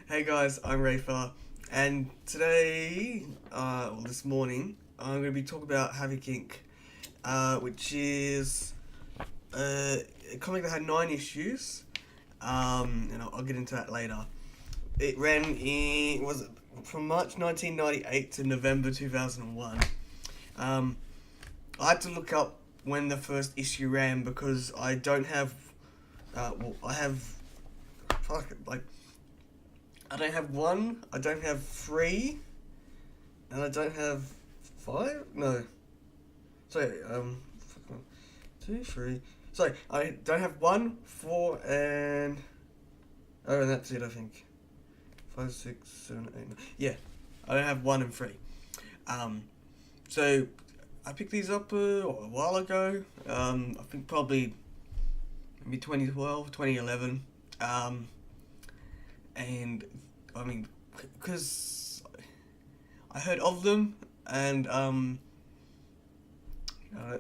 Hey guys, I'm Reyfar, and today, this morning, I'm going to be talking about Havoc Inc., which is a comic that had 9 issues, and I'll get into that later. It ran from March 1998 to November 2001. I had to look up when the first issue ran because I don't have, I have, I don't have one, I don't have three, and I don't have five? No. Sorry, 2, 3. Sorry, I don't have 1, 4, and... Oh, and that's it, I think. 5, 6, 7, 8, 9. Yeah, I don't have 1 and 3. So, I picked these up a while ago. I think probably maybe 2012, 2011. And I mean, because I heard of them, and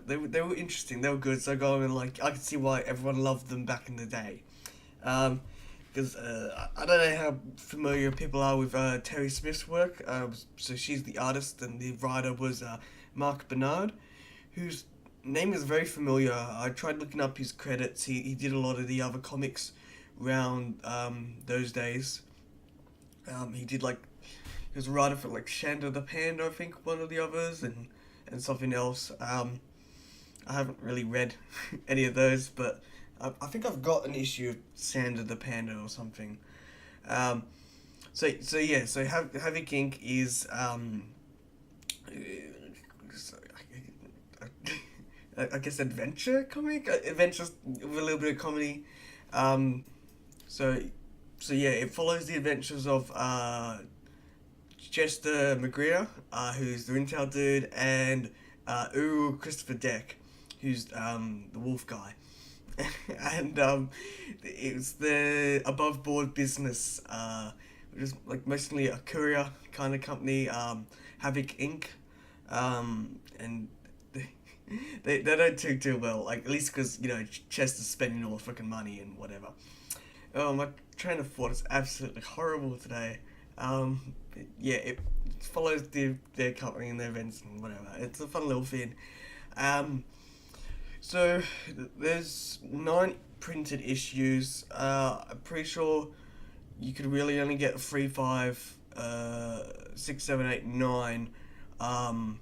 they were interesting. They were good. So I go and I could see why everyone loved them back in the day. Because I don't know how familiar people are with Terrie Smith's work. So she's the artist, and the writer was Mark Barnard, whose name is very familiar. I tried looking up his credits. He did a lot of the other comics around those days. He was a writer for Shanda the Panda, I think, one of the others, and something else. I haven't really read any of those, but I think I've got an issue of Shanda the Panda or something. So Havoc Inc. is I guess adventure comic, adventures with a little bit of comedy. So it follows the adventures of Chester Magreer, who's the Ringtail dude, and Christopher Deck, who's the wolf guy. And it's the above board business, which is mostly a courier kind of company, Havoc Inc. And they don't do too well, at least because Chester's spending all the fucking money and whatever. Oh, my train of thought is absolutely horrible today. It follows their company and their events and whatever. It's a fun little thing. So there's 9 printed issues. I'm pretty sure you could really only get 3, 5, 6, 7, 8, 9. And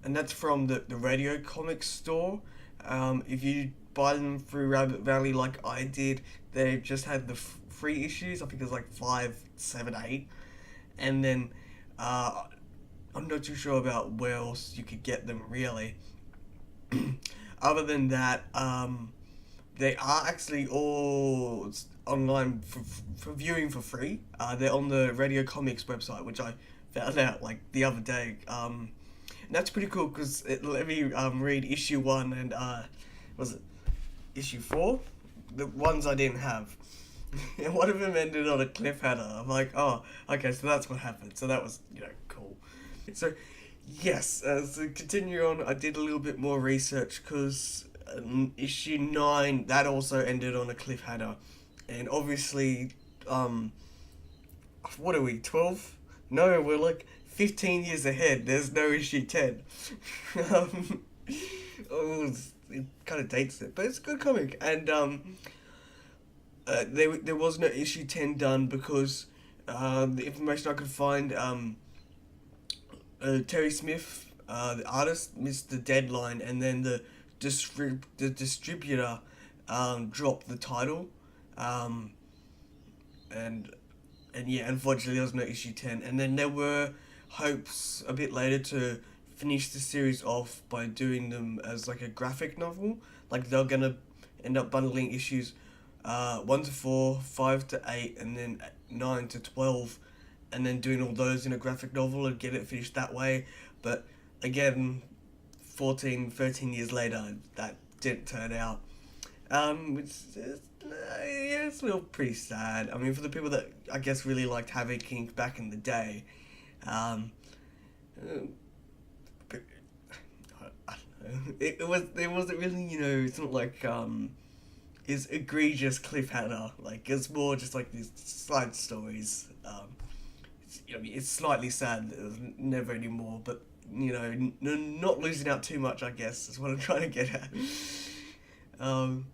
that's from the Radio Comics store. If you buy them through Rabbit Valley like I did, they just had the free issues. I think there's 5, 7, 8, and then I'm not too sure about where else you could get them really. Other than that, they are actually all online for viewing for free. They're on the Radio Comics website, which I found out the other day. And that's pretty cool because it let me read issue 1 and was it issue 4? The ones I didn't have. And one of them ended on a cliffhanger. I'm like, oh, okay, so that's what happened. So that was, cool. So, yes, so continue on, I did a little bit more research because issue 9, that also ended on a cliffhanger. And obviously, what are we, 12? No, we're 15 years ahead. There's no issue 10. It kind of dates it, but it's a good comic. And there was no issue 10 done because the information I could find, Terrie Smith, the artist, missed the deadline, and then the distributor dropped the title, and unfortunately there was no issue 10. And then there were hopes a bit later to finish the series off by doing them as a graphic novel. They're gonna end up bundling issues 1 to 4, 5 to 8, and then 9 to 12, and then doing all those in a graphic novel and get it finished that way. But again, 14, 13 years later, that didn't turn out. It's a little pretty sad. I mean, for the people that I guess really liked Havoc Inc. back in the day, but, I don't know. It wasn't really, it's not is egregious cliffhanger. Like, it's more just like these side stories. It's slightly sad that there's never any more, but not losing out too much, I guess, is what I'm trying to get at. um,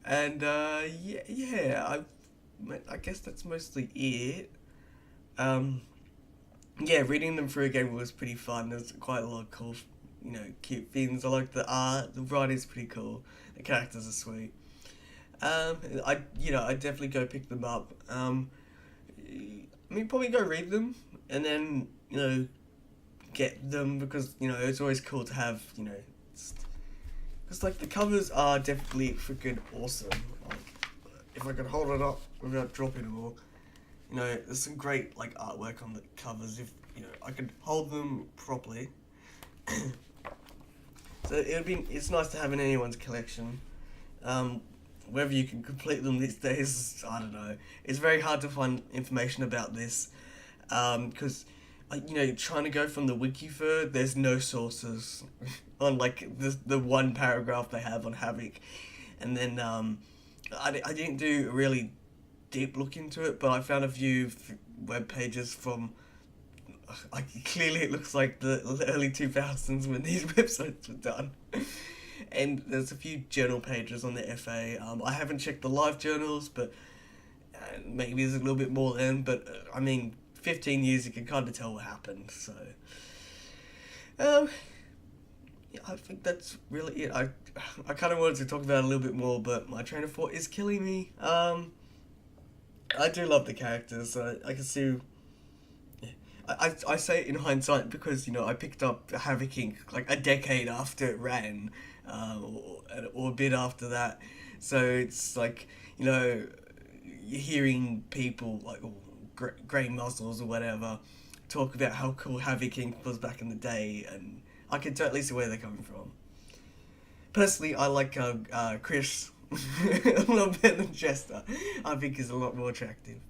and I guess that's mostly it. Reading them through again was pretty fun. There's quite a lot of cool, cute things. I like the art. The writing's pretty cool. The characters are sweet. I definitely go pick them up. Probably go read them and then get them because it's always cool to have because like the covers are definitely freaking awesome. Like, if I could hold it up without dropping it all, there's some great like artwork on the covers. If I could hold them properly. So it's nice to have in anyone's collection. Whether you can complete them these days, I don't know. It's very hard to find information about this, because trying to go from the wiki for there's no sources on like the one paragraph they have on Havoc, and then I didn't do a really deep look into it, but I found a few web pages from. Clearly, it looks like the early 2000s when these websites were done. And there's a few journal pages on the FA. I haven't checked the live journals, but maybe there's a little bit more then. But 15 years, you can kind of tell what happened. So, I think that's really it. I kind of wanted to talk about it a little bit more, but my train of thought is killing me. I do love the characters. I can see. I say it in hindsight because I picked up Havoc Inc. like a decade after it ran, or a bit after that. So it's like you're hearing people like Grey Muzzles or whatever talk about how cool Havoc Inc. was back in the day, and I can totally see where they're coming from. Personally, I like Chris a lot better than Chester. I think he's a lot more attractive.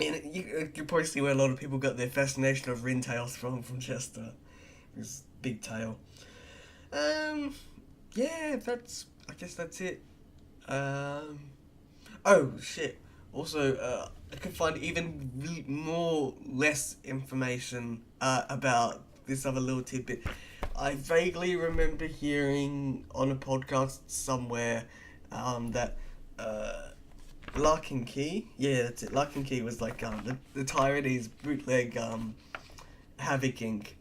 And you can probably see where a lot of people got their fascination of Ringtail from Chester. His big tail. I guess that's it. Oh, shit. Also, I could find even less information about this other little tidbit. I vaguely remember hearing on a podcast somewhere that Lock and Key, that's it. Lock and Key was like the Tyrannys bootleg Havoc Inc.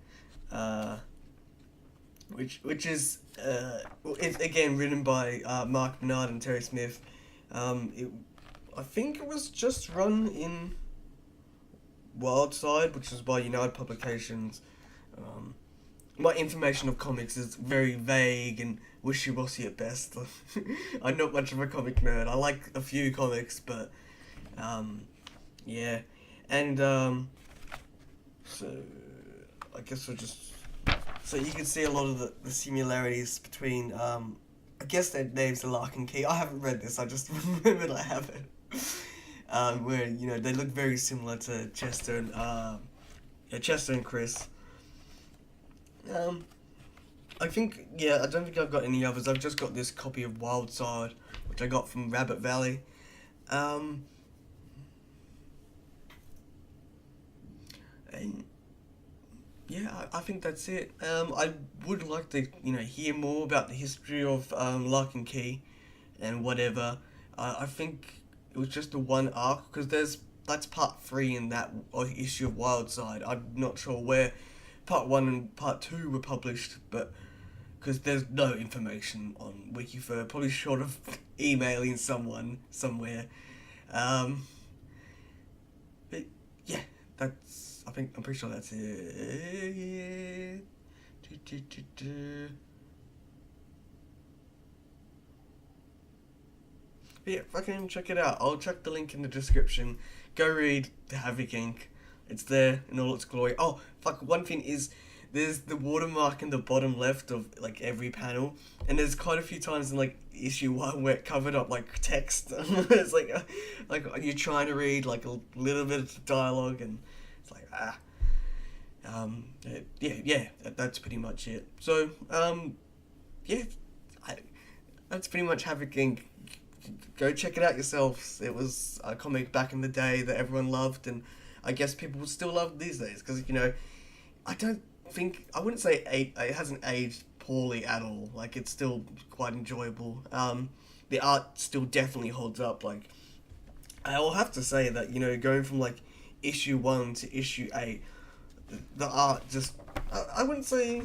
Which is it's again written by Mark Barnard and Terrie Smith. I think it was just run in Wildside, which is by United Publications. My information of comics is very vague and wishy-washy at best. I'm not much of a comic nerd. I like a few comics, but yeah. And so I guess we'll just... So you can see a lot of the similarities between... I guess their names are Lark and Key. I haven't read this, I just remembered I have it. Where, they look very similar to Chester and Chris. I think, I don't think I've got any others. I've just got this copy of Wildside, which I got from Rabbit Valley. And I think that's it. I would like to, hear more about the history of Lark and Key and whatever. I think it was just the one arc, because that's part 3 in that issue of Wildside. I'm not sure where part 1 and part 2 were published, but because there's no information on Wikifur, probably short of emailing someone somewhere. But yeah, I'm pretty sure that's it. But yeah, fucking check it out. I'll chuck the link in the description. Go read the Havoc Inc. It's there in all its glory. Oh, fuck, one thing is, there's the watermark in the bottom left of, like, every panel, and there's quite a few times in, like, issue 1 where it covered up, like, text. It's like you're trying to read, like, a little bit of dialogue, and it's like, that's pretty much it. So, That's pretty much Havoc Inc. Go check it out yourselves. It was a comic back in the day that everyone loved, and I guess people would still love these days because I don't think I wouldn't say it hasn't aged poorly at all. Like it's still quite enjoyable. The art still definitely holds up. Like I'll have to say that going from like issue 1 to issue 8, the art just I wouldn't say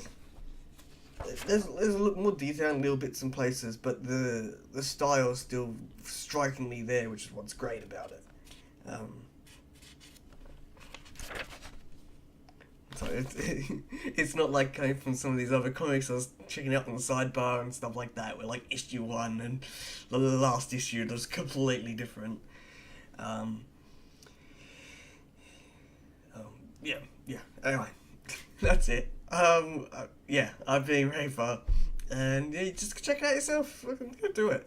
there's a little more detail in little bits and places, but the style is still strikingly there, which is what's great about it. So it's not like coming from some of these other comics I was checking out on the sidebar and stuff like that, where like issue 1 and the last issue was completely different. Yeah. Anyway, that's it. Yeah, I've been Reyfar, and yeah, just check it out yourself. Fucking go do it.